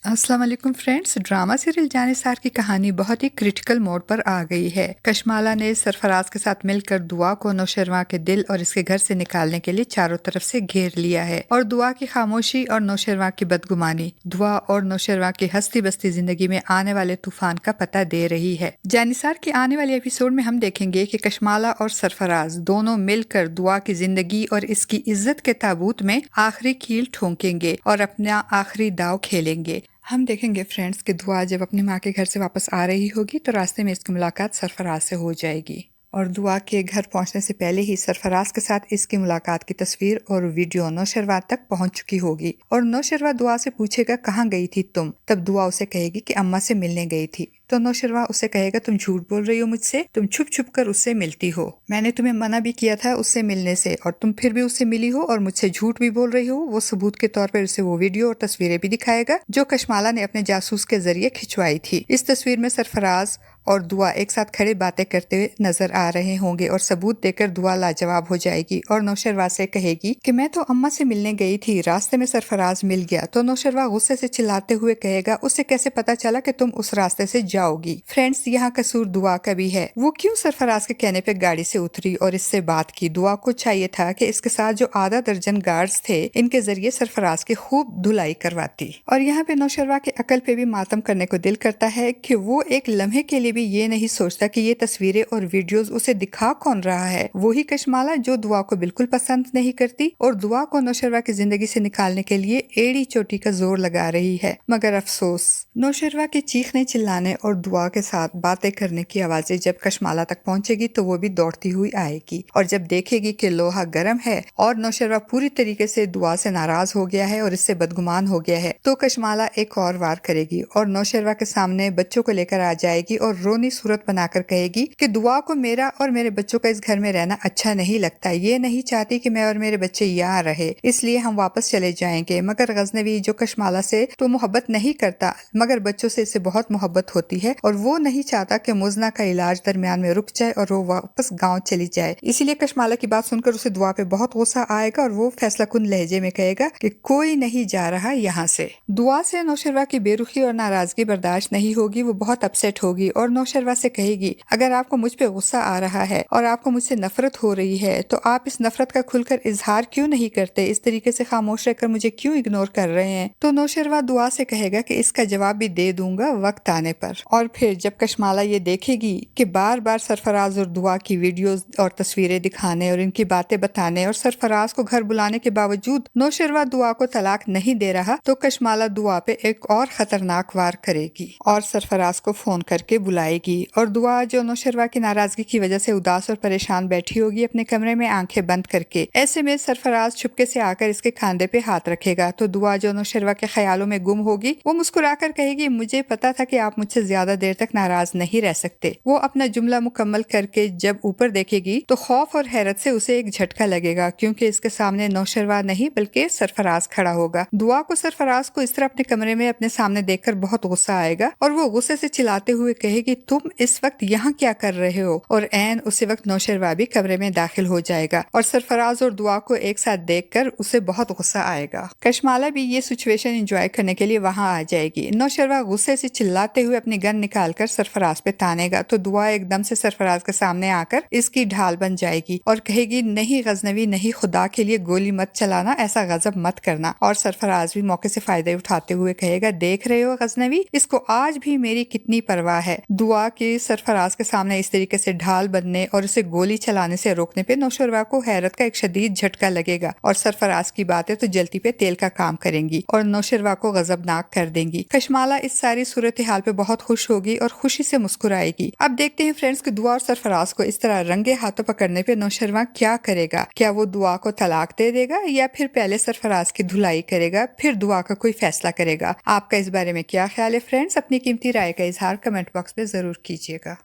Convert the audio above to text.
अस्सलाम वालेकुम friends. Drama serial Jannisar की कहानी बहुत ही क्रिटिकल मोड पर आ गई है। कशमाला ने सरफराज के साथ मिलकर दुआ को नौशरवा के दिल और इसके घर से निकालने के लिए चारों तरफ से घेर लिया है और दुआ की खामोशी और नौशरवा की बदगुमानी दुआ और नौशरवा की हस्ती बस्ती जिंदगी में आने वाले तूफान का पता दे रही है। जानिसार के आने वाले एपिसोड में हम देखेंगे कि कशमाला और सरफराज दोनों मिलकर दुआ की जिंदगी और इसकी इज्जत के ताबूत में आखिरी कील ठोंकेंगे और अपना आखिरी दाव खेलेंगे। हम देखेंगे फ्रेंड्स कि दुआ जब अपनी माँ के घर से वापस आ रही होगी तो रास्ते में इसकी मुलाकात सरफराज से हो जाएगी और दुआ के घर पहुंचने से पहले ही सरफराज के साथ इसकी मुलाकात की तस्वीर और वीडियो नौशरवा तक पहुंच चुकी होगी और नौशरवा दुआ से पूछेगा कहाँ गई थी तुम। तब दुआ उसे कहेगी कि अम्मा से मिलने गई थी। तो नौशरवा उसे कहेगा तुम झूठ बोल रही हो मुझसे, तुम छुप छुप कर उससे मिलती हो। मैंने तुम्हें मना भी किया था उससे मिलने से और तुम फिर भी उससे मिली हो और मुझसे झूठ भी बोल रही हो। वो सबूत के तौर पर उसे वो वीडियो और तस्वीरें भी दिखाएगा जो कशमाला ने अपने जासूस के जरिए खिंचवाई थी। इस तस्वीर में सरफराज और दुआ एक साथ खड़े बातें करते हुए नजर आ रहे होंगे और सबूत देकर दुआ लाजवाब हो जाएगी और नौशरवा से कहेगी कि मैं तो अम्मा से मिलने गई थी, रास्ते में सरफराज मिल गया। तो नौशरवा गुस्से से चिल्लाते हुए कहेगा उसे कैसे पता चला कि तुम उस रास्ते से जाओगी। फ्रेंड्स, यहाँ कसूर दुआ का भी है। वो क्यों सरफराज के कहने पे गाड़ी से उतरी और इससे बात की। दुआ को चाहिए था कि इसके साथ जो आधा दर्जन गार्ड्स थे इनके जरिए सरफराज की खूब धुलाई करवाती। और यहाँ पे नौशरवा के अकल पे भी मातम करने को दिल करता है कि वो एक लम्हे के लिए भी ये नहीं सोचता कि ये तस्वीरें और वीडियोस उसे दिखा कौन रहा है। वही कशमाला जो दुआ को बिल्कुल पसंद नहीं करती और दुआ को नौशरवा की जिंदगी से निकालने के लिए एड़ी चोटी का जोर लगा रही है। मगर अफसोस, नौशरवा के चीखने चिल्लाने और दुआ के साथ बातें करने की आवाजें जब कशमाला तक पहुंचेगी तो वो भी दौड़ती हुई आएगी और जब देखेगी कि लोहा गर्म है और नौशरवा पूरी तरीके से दुआ से नाराज हो गया है और इससे बदगुमान हो गया है तो कशमाला एक और वार करेगी और नौशरवा के सामने बच्चों को लेकर आ जाएगी और रोनी सूरत बनाकर कहेगी कि दुआ को मेरा और मेरे बच्चों का इस घर में रहना अच्छा नहीं लगता। ये नहीं चाहती कि मैं और मेरे बच्चे यहाँ रहे, इसलिए हम वापस चले जाएंगे। मगर गजनवी जो कशमाला से तो मोहब्बत नहीं करता मगर बच्चों से इसे बहुत मोहब्बत होती है और वो नहीं चाहता कि मुजना का इलाज दरमियान में रुक जाए और वो वापस गाँव चली जाए। इसीलिए कशमाला की बात सुनकर उसे दुआ पे बहुत गुस्सा आएगा और वो फैसला कुन लहजे में कहेगा कि कोई नहीं जा रहा यहाँ से। दुआ से नौशरवा की बेरुखी और नाराजगी बर्दाश्त नहीं होगी। वो बहुत अपसेट होगी और नौशरवा से कहेगी अगर आपको मुझ पे गुस्सा आ रहा है और आपको मुझसे नफरत हो रही है तो आप इस नफरत का खुलकर इजहार क्यों नहीं करते, इस तरीके से खामोश रहकर मुझे क्यों इग्नोर कर रहे हैं। तो नौशरवा दुआ से कहेगा कि इसका जवाब भी दे दूंगा वक्त आने पर। और फिर जब कशमाला ये देखेगी कि बार बार सरफराज और दुआ की वीडियोस और तस्वीरें दिखाने और इनकी बातें बताने और सरफराज को घर बुलाने के बावजूद नौशरवा दुआ को तलाक नहीं दे रहा तो कशमाला दुआ पे एक और खतरनाक वार करेगी और सरफराज को फोन करके बुलाएगी और दुआ जो नौशरवा की नाराजगी की वजह से उदास और परेशान बैठी होगी अपने कमरे में आंखें बंद करके। ऐसे में सरफराज छुपके से आकर इसके खांधे पे हाथ रखेगा तो दुआ जो नौशरवा के ख्यालों में गुम होगी वो मुस्कुराकर कहेगी मुझे पता था कि आप मुझसे ज्यादा देर तक नाराज नहीं रह सकते। वो अपना जुमला मुकम्मल करके जब ऊपर देखेगी तो खौफ और हैरत से उसे एक झटका लगेगा क्योंकि इसके सामने नौशरवा नहीं बल्कि सरफराज खड़ा होगा। दुआ को सरफराज को इस तरह अपने कमरे में अपने सामने देखकर बहुत गुस्सा आएगा और वो गुस्से से चिल्लाते हुए कहेगी तुम इस वक्त यहाँ क्या कर रहे हो। और ऐन उसी वक्त नौशरवा भी कमरे में दाखिल हो जाएगा और सरफराज और दुआ को एक साथ देखकर उसे बहुत गुस्सा आएगा। कशमाला भी ये सिचुएशन एंजॉय करने के लिए वहां आ जाएगी। नौशरवा गुस्से से चिल्लाते हुए अपनी गन निकालकर सरफराज पे तानेगा तो दुआ एकदम से सरफराज के सामने आकर इसकी ढाल बन जाएगी और कहेगी नहीं गजनवी नहीं, खुदा के लिए गोली मत चलाना, ऐसा गजब मत करना। और सरफराज भी मौके से फायदा उठाते हुए कहेगा देख रहे हो गजनवी, इसको आज भी मेरी कितनी परवाह है। दुआ के सरफराज के सामने इस तरीके से ढाल बनने और उसे गोली चलाने से रोकने पे नौशरवा को हैरत का एक शदीद झटका लगेगा और सरफराज की बातें तो जलती पे तेल का काम करेंगी और नौशरवा को गजबनाक कर देंगी। कशमाला इस सारी सूरत हाल पे बहुत खुश होगी और खुशी से मुस्कुराएगी। अब देखते हैं फ्रेंड्स कि दुआ और सरफराज को इस तरह रंगे हाथों पकड़ने पे नौशरवा क्या करेगा। क्या वो दुआ को तलाक दे देगा या फिर पहले सरफराज की धुलाई करेगा फिर दुआ का कोई फैसला करेगा। आपका इस बारे में क्या ख्याल है फ्रेंड्स? अपनी कीमती राय का इजहार कमेंट बॉक्स में जरूर कीजिएगा।